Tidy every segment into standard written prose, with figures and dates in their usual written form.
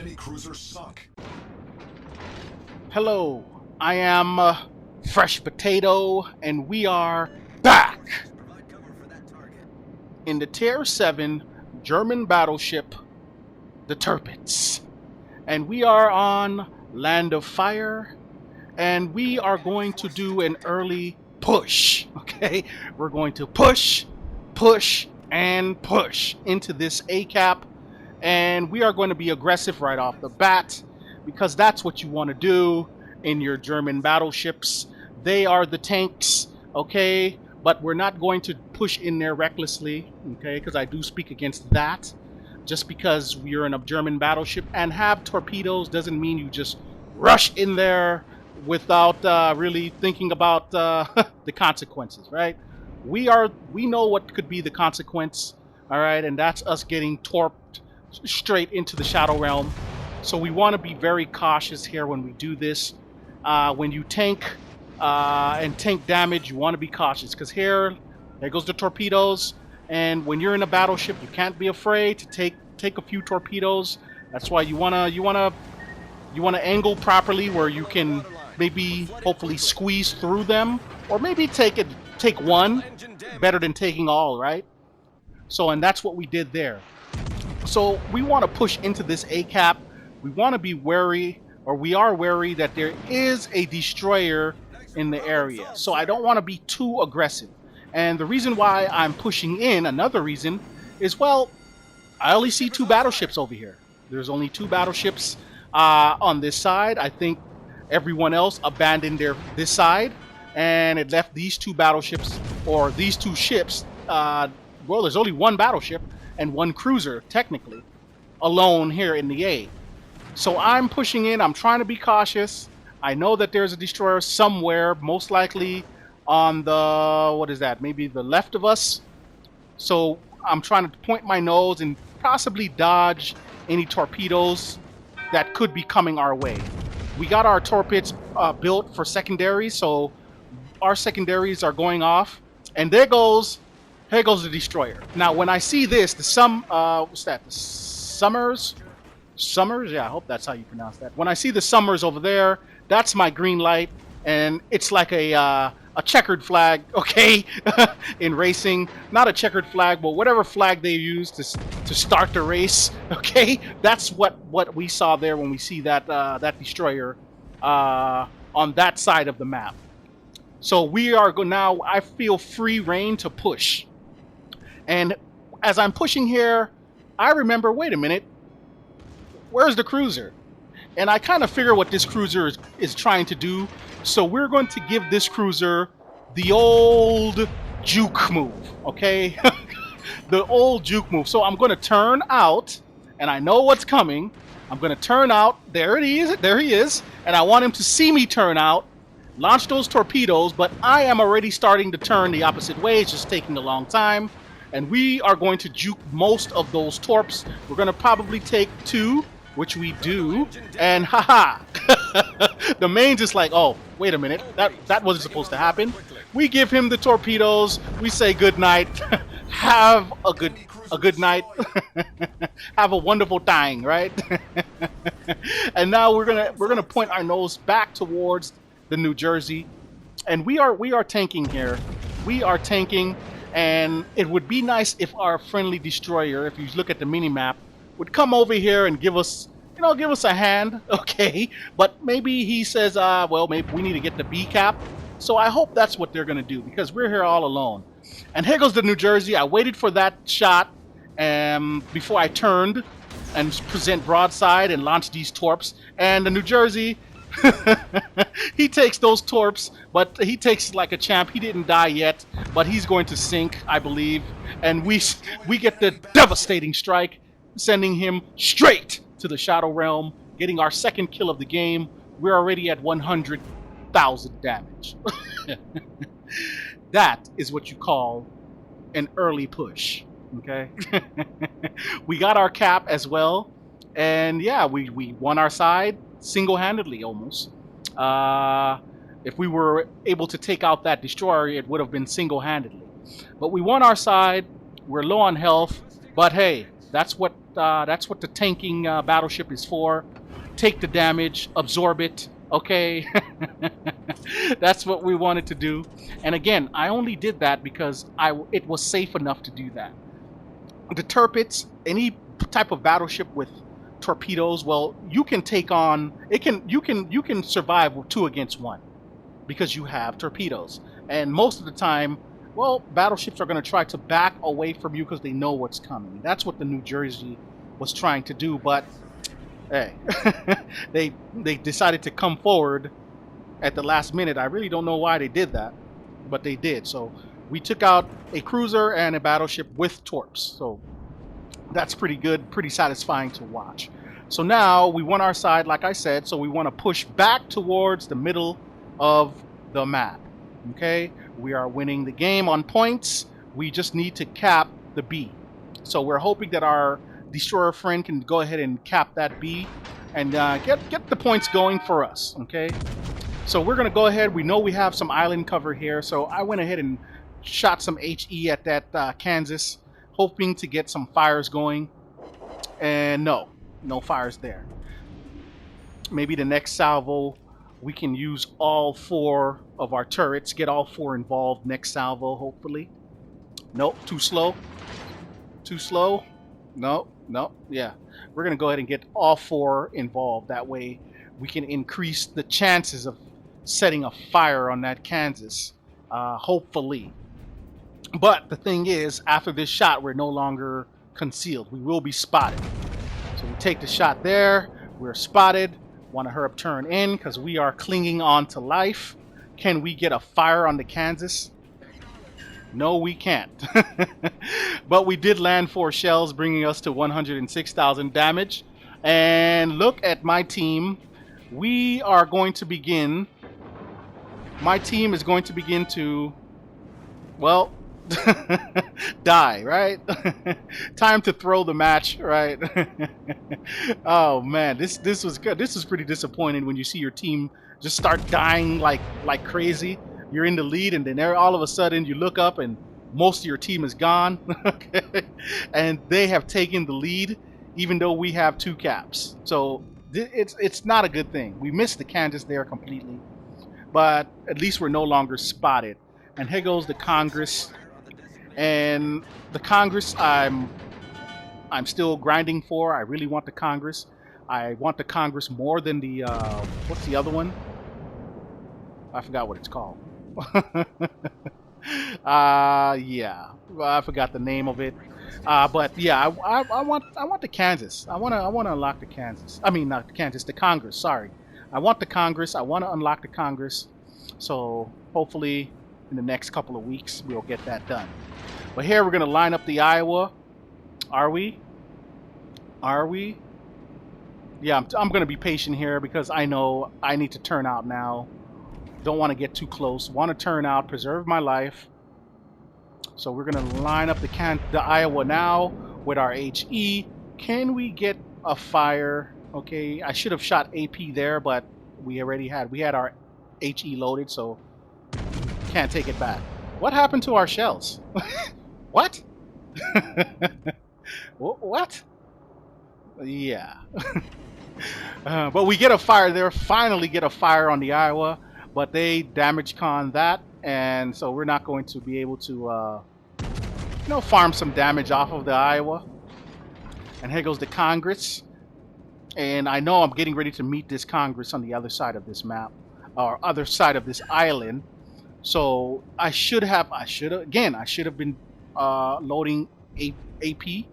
enemy cruiser sunk. Hello, I am Fresh Potato, and we are back in the Tier 7 German battleship, the Tirpitz. And we are on Land of Fire, and we are going to do an early push, okay? We're going to push, and push into this A-cap, and we are going to be aggressive right off the bat, because that's what you want to do in your German battleships. They are the tanks, okay? But we're not going to push in there recklessly, okay? Because I do speak against that. Just because we're in a German battleship and have torpedoes doesn't mean you just rush in there without really thinking about the consequences, right? We know what could be the consequence, all right? And that's us getting torped straight into the Shadow Realm. So we want to be very cautious here when we do this. When you tank and tank damage, you want to be cautious, because there goes the torpedoes. And when you're in a battleship, you can't be afraid to take a few torpedoes. That's why you wanna angle properly, where you can maybe hopefully squeeze through them, or maybe take one, better than taking all, right? So, and that's what we did there. So we want to push into this A-cap. We want to be wary, or we are wary, that there is a destroyer in the area. So I don't want to be too aggressive. And the reason why I'm pushing in, another reason, is, well, I only see 2 battleships over here. There's only 2 battleships on this side. I think everyone else abandoned this side, and it left these 2 battleships, or these 2 ships. Well, there's only 1 battleship and 1 cruiser, technically, alone here in the A. So I'm pushing in. I'm trying to be cautious. I know that there's a destroyer somewhere, most likely on the, what is that, maybe the left of us. So I'm trying to point my nose and possibly dodge any torpedoes that could be coming our way. We got our torpedoes built for secondaries, so our secondaries are going off. And here goes the destroyer. Now, when I see this, what's that, the Summers? Yeah, I hope that's how you pronounce that. When I see the Summers over there, that's my green light, and it's like a checkered flag, okay, in racing. Not a checkered flag, but whatever flag they use to start the race, okay. That's what we saw there when we see that destroyer on that side of the map. So we are now. I feel free reign to push, and as I'm pushing here, I remember. Wait a minute. Where's the cruiser? And I kind of figure what this cruiser is trying to do. So we're going to give this cruiser the old juke move, okay? The old juke move. So I'm going to turn out, and I know what's coming. I'm going to turn out. There he is. And I want him to see me turn out, launch those torpedoes, but I am already starting to turn the opposite way. It's just taking a long time. And we are going to juke most of those torps. We're going to probably take 2, which we do, and haha, the main's just like, oh, wait a minute, that wasn't supposed to happen. We give him the torpedoes. We say good night. Have a good night. Have a wonderful time, right? And now we're gonna point our nose back towards the New Jersey, and we are tanking here. We are tanking, and it would be nice if our friendly destroyer, if you look at the mini map, would come over here and give us a hand, okay? But maybe he says, well, maybe we need to get the B cap. So I hope that's what they're going to do, because we're here all alone. And here goes the New Jersey. I waited for that shot before I turned and present broadside and launch these torps. And the New Jersey, he takes those torps, but he takes it like a champ. He didn't die yet, but he's going to sink, I believe. And we get the devastating strike, sending him straight to the Shadow Realm, getting our 2nd kill of the game. We're already at 100,000 damage. That is what you call an early push, okay? We got our cap as well, and yeah, we won our side single-handedly almost. If we were able to take out that destroyer, it would have been single-handedly. But we won our side. We're low on health, but hey, That's what the tanking battleship is for. Take the damage, absorb it. Okay, that's what we wanted to do. And again, I only did that because it was safe enough to do that. The Tirpitz, any type of battleship with torpedoes, well, you can take on it. You can survive with 2 against 1 because you have torpedoes. And most of the time, well, battleships are going to try to back away from you because they know what's coming. That's what the New Jersey was trying to do, but hey, they decided to come forward at the last minute. I really don't know why they did that, but they did. So we took out a cruiser and a battleship with torps. So that's pretty good, pretty satisfying to watch. So now we won our side, like I said, so we want to push back towards the middle of the map. Okay, we are winning the game on points. We just need to cap the B. So we're hoping that our destroyer friend can go ahead and cap that B and get the points going for us. Okay, so we're gonna go ahead. We know we have some island cover here, so I went ahead and shot some HE at that Kansas, hoping to get some fires going, and no fires there. Maybe the next salvo we can use all 4 of our turrets, get all 4 involved next salvo, hopefully. Nope, too slow. No, yeah. We're gonna go ahead and get all 4 involved. That way we can increase the chances of setting a fire on that Kansas, hopefully. But the thing is, after this shot, we're no longer concealed. We will be spotted. So we take the shot there. We're spotted. Want to hurry up, turn in, because we are clinging on to life. Can we get a fire on the Kansas? No, we can't. But we did land 4 shells, bringing us to 106,000 damage. And look at my team. We are going to begin. My team is going to begin to, well, die, right? Time to throw the match, right? Oh man, this was good. This is pretty disappointing when you see your team just start dying like crazy. You're in the lead, and then all of a sudden you look up and most of your team is gone. Okay, and they have taken the lead, even though we have 2 caps. So it's not a good thing. We missed the Kansas there completely, but at least we're no longer spotted. And here goes the Congress. And the Congress, I'm still grinding for. I really want the Congress. I want the Congress more than the what's the other one? I forgot what it's called. Yeah, I forgot the name of it. But yeah, I want the Kansas. I want to unlock the Kansas. I mean, not the Kansas, the Congress. Sorry, I want the Congress. I want to unlock the Congress. So hopefully, in the next couple of weeks, we'll get that done. But here we're going to line up the Iowa. Are we? Yeah, I'm going to be patient here because I know I need to turn out now. Don't want to get too close. Want to turn out, preserve my life. So we're going to line up the Iowa now with our HE. Can we get a fire? Okay, I should have shot AP there, but we had our HE loaded, so can't take it back. What happened to our shells? What? What? Yeah. But we get a fire there. Finally get a fire on the Iowa, but they damage con that, and so we're not going to be able to, farm some damage off of the Iowa. And here goes the Congress. And I know I'm getting ready to meet this Congress on the other side of this map, or other side of this island. So I should have been loading AP,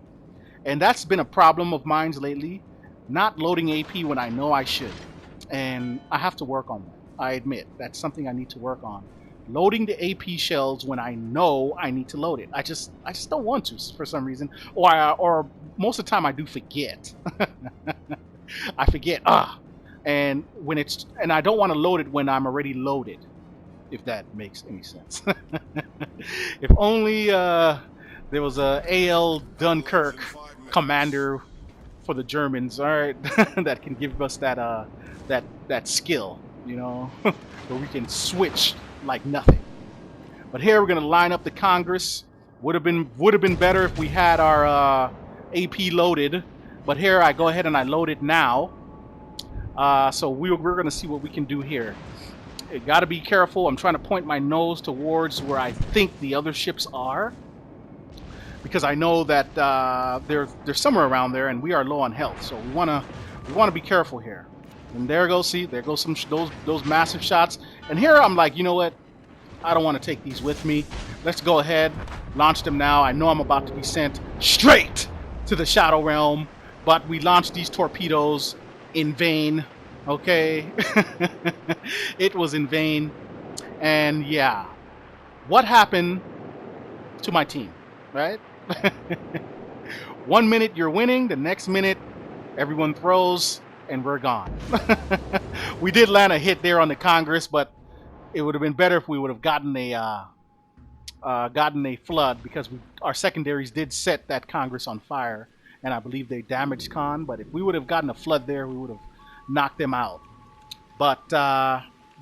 and that's been a problem of mine lately, not loading AP when I know I should, and I have to work on that. I admit that's something I need to work on. Loading the AP shells when I know I need to load it. I just don't want to for some reason, or most of the time I do forget. I forget. And I don't want to load it when I'm already loaded. If that makes any sense. If only there was a AL Dunkirk commander for the Germans, all right, that can give us that skill, where we can switch like nothing. But here we're gonna line up the Congress. Would have been better if we had our AP loaded, but here I go ahead and I load it now. So we're going to see what we can do here. You got to be careful. I'm trying to point my nose towards where I think the other ships are, because I know that they're somewhere around there, and we are low on health. So we want to be careful here. And there goes, see, there goes some those massive shots. And here I'm like, you know what? I don't want to take these with me. Let's go ahead, launch them now. I know I'm about to be sent straight to the Shadow Realm, but we launched these torpedoes in vain. Okay, it was in vain. And yeah, what happened to my team, right? 1 minute you're winning, the next minute everyone throws and we're gone. We did land a hit there on the Congress, but it would have been better if we would have gotten a flood, because our secondaries did set that Congress on fire, and I believe they damaged Con. But if we would have gotten a flood there, we would have knocked them out. But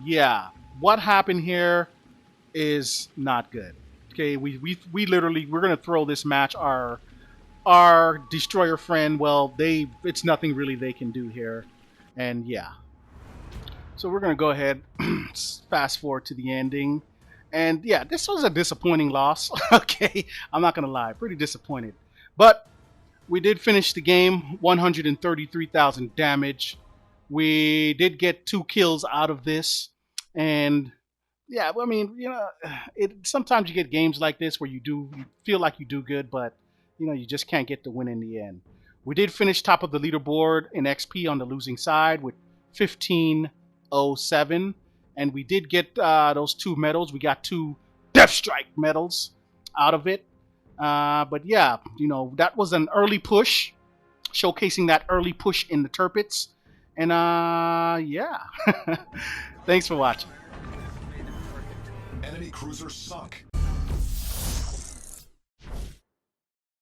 yeah, what happened here is not good. Okay, we literally, we're gonna throw this match. Our destroyer friend, well, it's nothing really they can do here, and yeah. So we're gonna go ahead, fast forward to the ending, and yeah, this was a disappointing loss. Okay, I'm not gonna lie, pretty disappointed, but we did finish the game. 133,000 damage. We did get 2 kills out of this, and yeah, I mean, you know, sometimes you get games like this where you feel like you do good, but you know, you just can't get the win in the end. We did finish top of the leaderboard in XP on the losing side with 1507, and we did get those 2 medals. We got 2 Death Strike medals out of it. But yeah, you know, that was an early push, showcasing that early push in the Tirpitz. And yeah, thanks for watching. Enemy cruiser sunk.